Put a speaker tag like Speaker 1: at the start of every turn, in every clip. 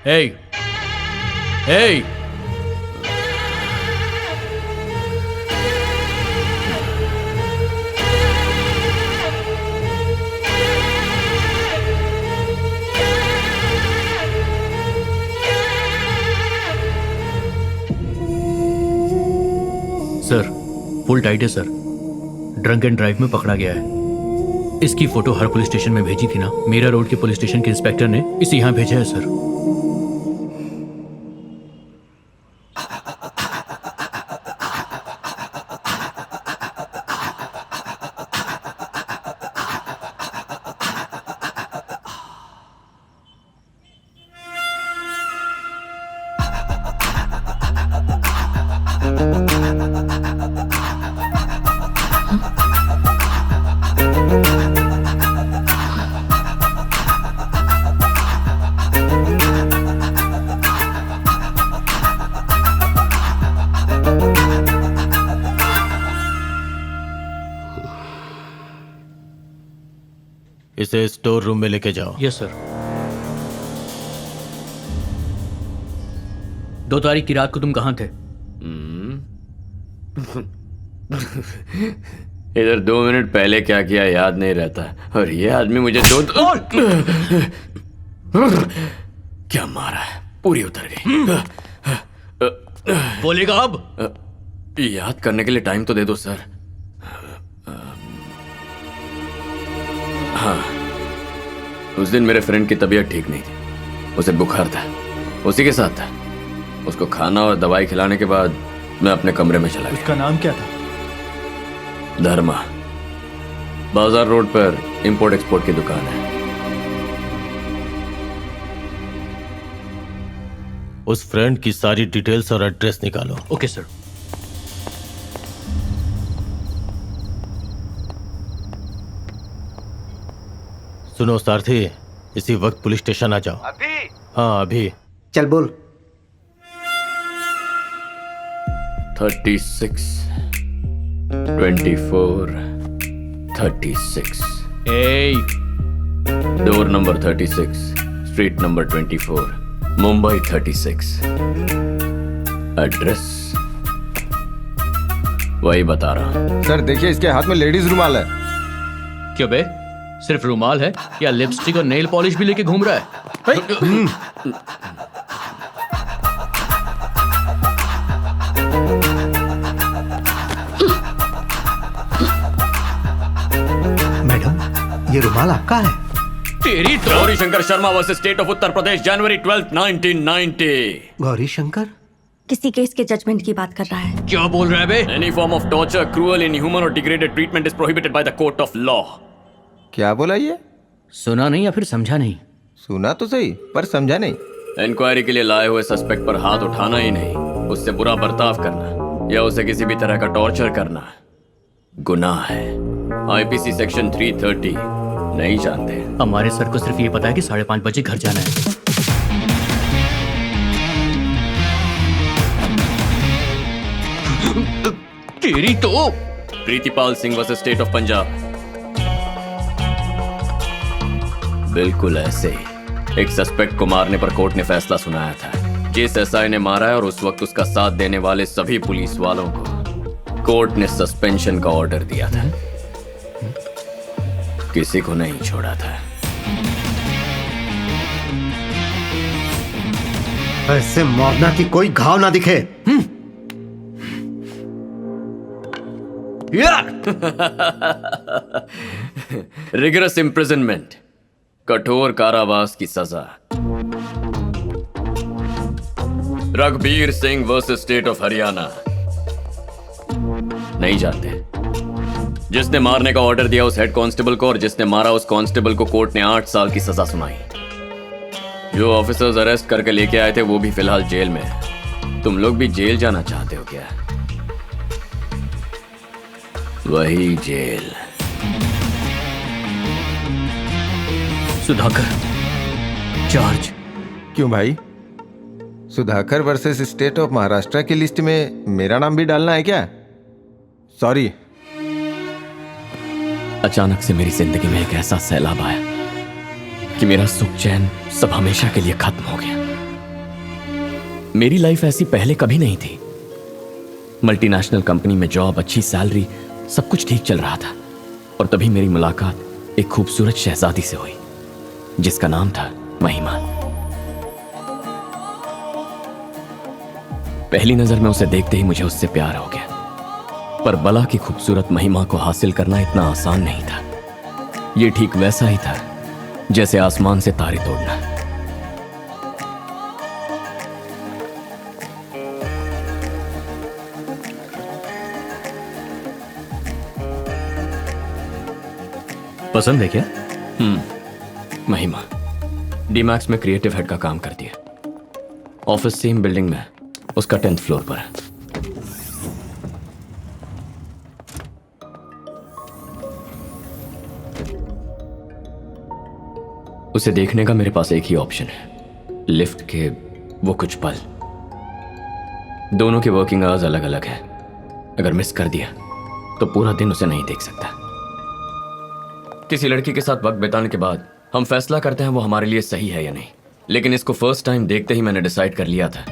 Speaker 1: Hey! Hey! Sir, full tight है sir. Drunk and drive में पकड़ा गया है। इसकी फोटो हर पुलिस स्टेशन में भेजी थी ना। मेरा रोड के पुलिस स्टेशन के इंस्पेक्टर ने इसे यहाँ भेजा है सर।
Speaker 2: इसे स्टोर रूम में लेके जाओ।
Speaker 1: Yes sir. 2 तारीख की रात को तुम कहाँ थे?
Speaker 3: इधर 2 मिनट पहले क्या किया याद नहीं रहता, और ये आदमी मुझे क्या मारा है, पूरी उतर गई।
Speaker 1: बोलेगा अब?
Speaker 3: याद करने के लिए टाइम तो दे दो सर। हाँ, उस दिन मेरे फ्रेंड की तबीयत ठीक नहीं थी, उसे बुखार था, उसी के साथ था। उसको खाना और दवाई खिलाने के बाद मैं अपने कमरे में चला गया।
Speaker 4: उसका नाम क्या था?
Speaker 3: धर्मा। बाजार रोड पर इंपोर्ट एक्सपोर्ट की दुकान है।
Speaker 2: उस फ्रेंड की सारी डिटेल्स और एड्रेस निकालो।
Speaker 1: Okay sir.
Speaker 2: सुनो सारथी, इसी वक्त पुलिस स्टेशन आ जाओ।
Speaker 5: अभी?
Speaker 2: हाँ अभी।
Speaker 6: चल बोल।
Speaker 3: 36 24 36 door number 36, street number 24, Mumbai 36। Address वही बता रहा।
Speaker 5: सर देखिए, इसके हाथ में लेडीज रुमाल है।
Speaker 1: क्यों बे, सिर्फ रुमाल है या लिपस्टिक और नेल पॉलिश भी लेके घूम रहा है?
Speaker 6: मैडम, ये रुमाल आपका है?
Speaker 1: तेरी तो।
Speaker 3: Gauri Shankar Sharma versus state of Uttar Pradesh, January 12, 1990।
Speaker 6: Gauri Shankar?
Speaker 7: किसी केस के जजमेंट की बात कर रहा है।
Speaker 1: क्या बोल रहा है बे?
Speaker 3: Any form of torture, cruel, inhuman or degraded treatment is prohibited by the court of law.
Speaker 5: क्या बोला ये?
Speaker 1: सुना नहीं या फिर समझा नहीं?
Speaker 5: सुना तो सही पर समझा नहीं।
Speaker 3: इंक्वायरी के लिए लाए हुए सस्पेक्ट पर हाथ उठाना ही नहीं, उससे बुरा बर्ताव करना या उसे किसी भी तरह का टॉर्चर करना गुनाह है। आईपीसी सेक्शन 330 नहीं जानते?
Speaker 1: हमारे सर को सिर्फ ये पता है कि 5:30 बजे घर जाना है। तेरी तो।
Speaker 3: Pritipal Singh versus state of Punjab. बिल्कुल ऐसे ही एक सस्पेक्ट को मारने पर कोर्ट ने फैसला सुनाया था। जिस एसआई ने मारा है और उस वक्त उसका साथ देने वाले सभी पुलिस वालों को कोर्ट ने सस्पेंशन का ऑर्डर दिया था। किसी को नहीं छोड़ा था।
Speaker 6: ऐसे मारना कि कोई घाव ना दिखे।
Speaker 3: रिगरस इम्प्रिजनमेंट, कठोर कारावास की सजा। Raghbir Singh versus state of Haryana. नहीं जानते? जिसने मारने का ऑर्डर दिया उस हेड कांस्टेबल को और जिसने मारा उस कांस्टेबल को कोर्ट ने 8 साल की सजा सुनाई। जो ऑफिसर्स अरेस्ट करके लेके आए थे वो भी फिलहाल जेल में है। तुम लोग भी जेल जाना चाहते हो क्या? वही जेल।
Speaker 1: सुधाकर, चार्ज।
Speaker 5: क्यों भाई? Sudhakar versus state of Maharashtra की लिस्ट में मेरा नाम भी डालना है क्या? सॉरी।
Speaker 3: अचानक से मेरी जिंदगी में एक ऐसा सैलाब आया कि मेरा सुख चैन सब हमेशा के लिए खत्म हो गया। मेरी लाइफ ऐसी पहले कभी नहीं थी। मल्टीनेशनल कंपनी में जॉब, अच्छी सैलरी, सब कुछ ठीक चल रहा था। और तभी मेरी मुलाकात एक खूबसूरत शहजादी से हुई जिसका नाम था महिमा। पहली नजर में उसे देखते ही मुझे उससे प्यार हो गया। पर बला की खूबसूरत महिमा को हासिल करना इतना आसान नहीं था। यह ठीक वैसा ही था जैसे आसमान से तारे तोड़ना।
Speaker 1: पसंद है क्या?
Speaker 3: महिमा डीमैक्स में क्रिएटिव हेड का काम करती है। ऑफिस सेम बिल्डिंग में, उसका 10th फ्लोर पर है। उसे देखने का मेरे पास एक ही ऑप्शन है, लिफ्ट के वो कुछ पल। दोनों के वर्किंग आवर्स अलग अलग हैं। अगर मिस कर दिया तो पूरा दिन उसे नहीं देख सकता। किसी लड़की के साथ वक्त बिताने के बाद हम फैसला करते हैं वो हमारे लिए सही है या नहीं। लेकिन इसको फर्स्ट टाइम देखते ही मैंने डिसाइड कर लिया था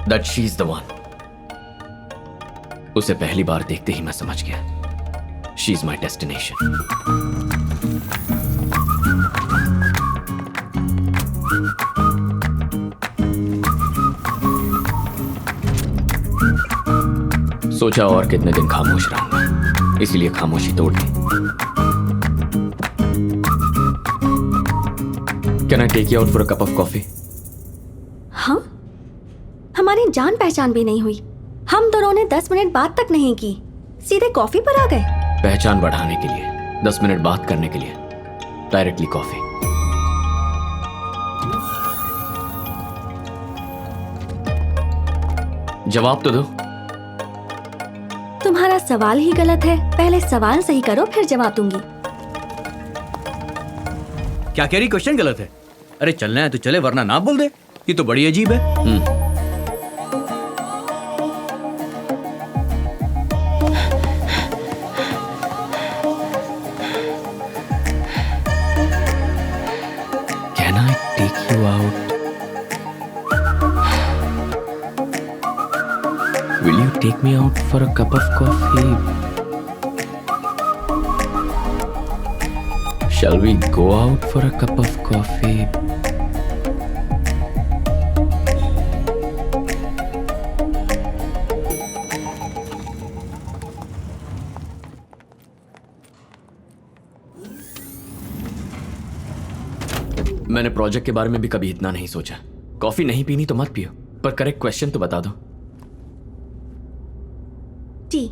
Speaker 3: that she is the one. उसे पहली बार देखते ही मैं समझ गया शी इज माई डेस्टिनेशन। सोचा और कितने दिन खामोश रहूंगा, इसीलिए खामोशी तोड़ दी। Can I take you out for a cup of coffee?
Speaker 7: हाँ, हमारी जान पहचान भी नहीं हुई। हम दोनों ने 10 मिनट बात तक नहीं की, सीधे कॉफी पर आ गए।
Speaker 3: पहचान बढ़ाने के लिए, 10 मिनट बात करने के लिए डायरेक्टली कॉफी। जवाब तो दो।
Speaker 7: तुम्हारा सवाल ही गलत है। पहले सवाल सही करो, फिर जवाब दूंगी।
Speaker 1: क्या कह रही? क्वेश्चन गलत है। अरे चलना है तो चले, वरना ना बोल दे। ये तो बड़ी अजीब है।
Speaker 3: Can I take you out? Will you take me out for a cup of coffee? Shall we go out for a cup of coffee? मैंने प्रोजेक्ट के बारे में भी कभी इतना नहीं सोचा। कॉफी नहीं पीनी तो मत पियो, पर करेक्ट क्वेश्चन तो बता दो।
Speaker 7: टी।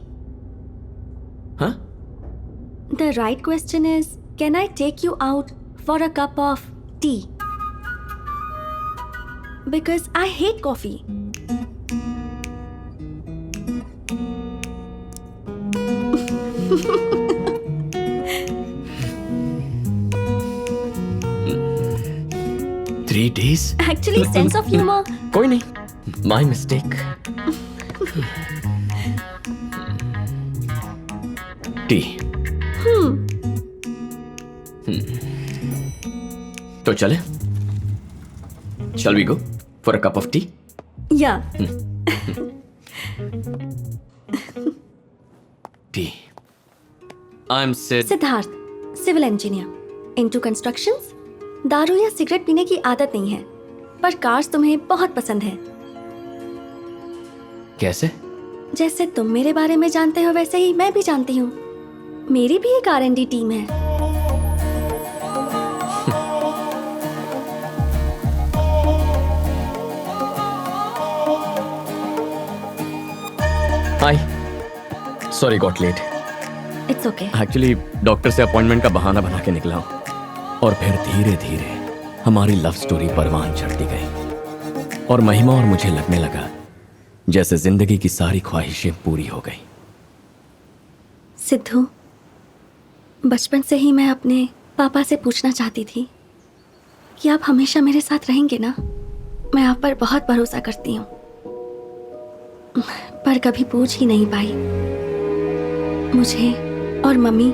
Speaker 3: हाँ?
Speaker 7: The right question is, can I take you out for a cup of tea? Because I hate coffee.
Speaker 3: Three days?
Speaker 7: Actually, sense of humor.
Speaker 3: कोई नहीं, माई मिस्टेक। टी। तो चले? Shall we go for a cup of tea?
Speaker 7: Yeah.
Speaker 3: Tea. I'm Sid.
Speaker 7: Siddharth, civil engineer, into constructions. दारू या cigarette पीने की आदत नहीं है, पर कार्स तुम्हें बहुत पसंद है।
Speaker 3: कैसे?
Speaker 7: जैसे तुम मेरे बारे में जानते हो वैसे ही मैं भी जानती हूँ। मेरी भी एक R&D टीम है।
Speaker 3: Hi, sorry got late.
Speaker 7: It's okay.
Speaker 3: Actually doctor से अपॉइंटमेंट का बहाना बना के निकला हूँ। और फिर धीरे धीरे हमारी लव स्टोरी परवान चढ़ती गई और महिमा और मुझे लगने लगा जैसे जिंदगी की सारी ख्वाहिशें पूरी हो गई।
Speaker 7: सिद्धू, बचपन से ही मैं अपने पापा से पूछना चाहती थी कि आप हमेशा मेरे साथ रहेंगे ना। मैं आप पर बहुत भरोसा करती हूँ, पर कभी पूछ ही नहीं पाई। मुझे और मम्मी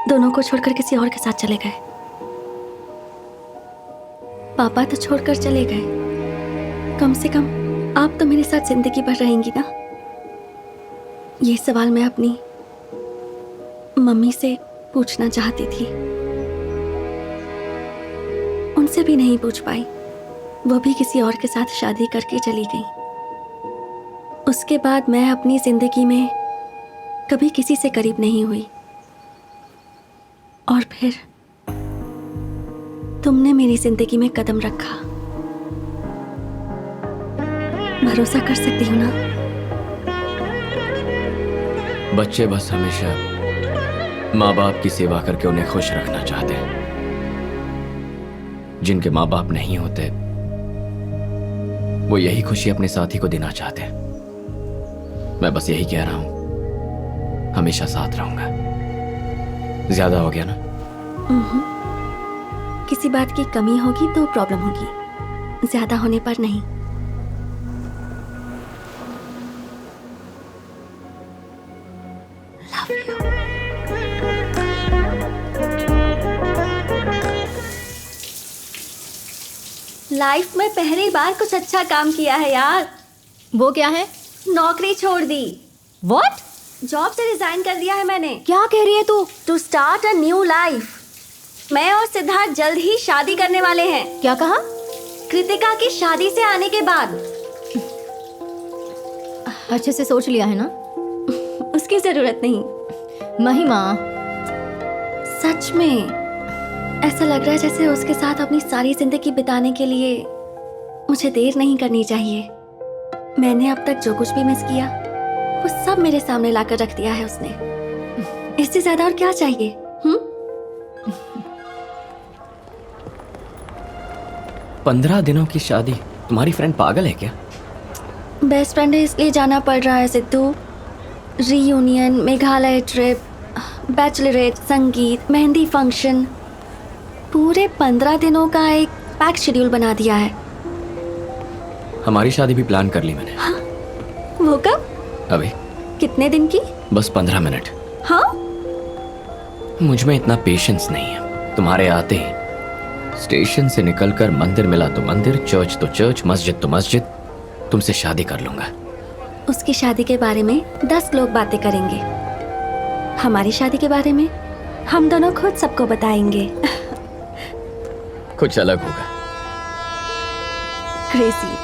Speaker 7: दोनों को छोड़कर किसी और के साथ चले गए। पापा तो छोड़कर चले गए, कम से कम आप तो मेरे साथ जिंदगी भर रहेंगी ना? ये सवाल मैं अपनी मम्मी से पूछना चाहती थी, उनसे भी नहीं पूछ पाई। वो भी किसी और के साथ शादी करके चली गई। उसके बाद मैं अपनी जिंदगी में कभी किसी से करीब नहीं हुई, और फिर तुमने मेरी जिंदगी में कदम रखा। भरोसा कर सकती हूँ ना?
Speaker 3: बच्चे बस हमेशा माँ बाप की सेवा करके उन्हें खुश रखना चाहते हैं। जिनके माँ बाप नहीं होते वो यही खुशी अपने साथी को देना चाहते हैं। मैं बस यही कह रहा हूं, हमेशा साथ रहूंगा। ज्यादा हो गया ना?
Speaker 7: किसी बात की कमी होगी तो प्रॉब्लम होगी, ज्यादा होने पर नहीं। Love you. लाइफ में पहली बार कुछ अच्छा काम किया है यार।
Speaker 4: वो क्या है?
Speaker 7: नौकरी छोड़ दी।
Speaker 4: व्हाट?
Speaker 7: जॉब से रिजाइन कर दिया है मैंने।
Speaker 4: क्या कह रही है तू?
Speaker 7: To start a new life. मैं और सिद्धार्थ जल्द ही शादी करने वाले हैं।
Speaker 4: क्या कहा?
Speaker 7: कृतिका की शादी से आने के बाद।
Speaker 4: अच्छे से सोच लिया है ना?
Speaker 7: उसकी जरूरत नहीं।
Speaker 4: महिमा,
Speaker 7: सच में ऐसा लग रहा है जैसे उसके साथ अपनी सारी जिंदगी बिताने के लिए मुझे देर नहीं करनी चाहिए। मैंने अब तक जो कुछ भी मिस किया वो सब मेरे सामने लाकर रख दिया है उसने। इससे ज्यादा और क्या चाहिए?
Speaker 3: 15 दिनों की शादी? तुम्हारी फ्रेंड पागल है क्या?
Speaker 7: बेस्ट फ्रेंड है इसलिए जाना पड़ रहा है Sidhu. Reunion, Meghalaya trip, Bachelorette, संगीत, मेहंदी फंक्शन, पूरे 15 दिनों का एक पैक शेड्यूल बना दिया है।
Speaker 3: हमारी शादी भी प्लान कर ली मैंने।
Speaker 7: वो कब?
Speaker 3: अभी।
Speaker 7: कितने दिन की?
Speaker 3: बस 15 मिनट।
Speaker 7: हाँ?
Speaker 3: मुझ में इतना पेशेंस नहीं है। तुम्हारे आते ही स्टेशन से निकलकर मंदिर मिला तो मंदिर, चर्च तो चर्च, मस्जिद तो मस्जिद, तुमसे शादी कर लूंगा।
Speaker 7: उसकी शादी के बारे में 10 लोग बातें करेंगे। हमारी शादी के बारे में हम दोनों खुद सबको बताएंगे।
Speaker 3: कुछ अलग होगा।
Speaker 7: क्रेजी।